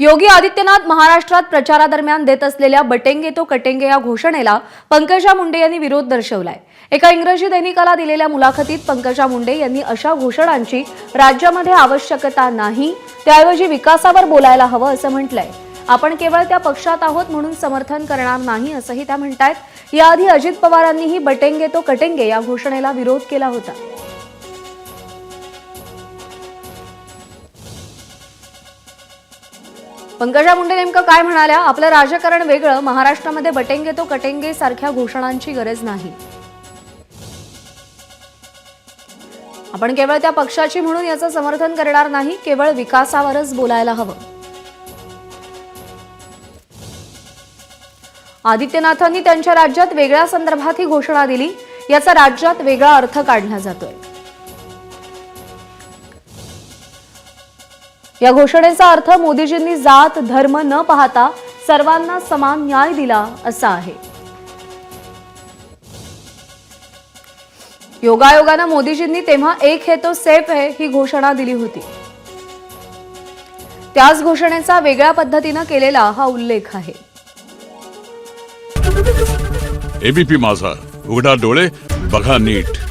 योगी आदित्यनाथ महाराष्ट्रात प्रचारादरम्यान देत असलेल्या बटेंगे तो कटेंगे या घोषणेला पंकजा मुंडे यांनी विरोध दर्शवलाय। एका इंग्रजी दैनिकाला दिलेल्या मुलाखतीत पंकजा मुंडे यांनी अशा घोषणांची राज्यामध्ये आवश्यकता नाही, त्याऐवजी विकासावर बोलायला हवं असं म्हटलंय। आपण केवळ त्या पक्षात आहोत म्हणून समर्थन करणार नाही असंही त्या म्हणतायत। याआधी अजित पवारांनीही बटेंगे तो कटेंगे या घोषणेला विरोध केला होता। पंकजा मुंडे नेमकं काय म्हणाल्या? आपलं राजकारण वेगळं, महाराष्ट्रामध्ये बटेंगे तो कटेंगे सारख्या घोषणांची गरज नाही। आपण केवळ त्या पक्षाची म्हणून याचं समर्थन करणार नाही, केवळ विकासावरच बोलायला हवं। आदित्यनाथांनी त्यांच्या राज्यात वेगळ्या संदर्भात ही घोषणा दिली, याचा राज्यात वेगळा अर्थ काढला जातोय। या घोषणेचा अर्थ मोदीजींनी जात धर्म न पाहता सर्वांना समान न्याय दिला असा आहे। योगायोगानं मोदीजींनी तेव्हा एक है तो सेफ है ही घोषणा दिली होती। त्याच घोषणेचा वेगळ्या पद्धतीनं केलेला हा उल्लेख आहे। एबीपी माझा, उघडा डोळे बघा नीट।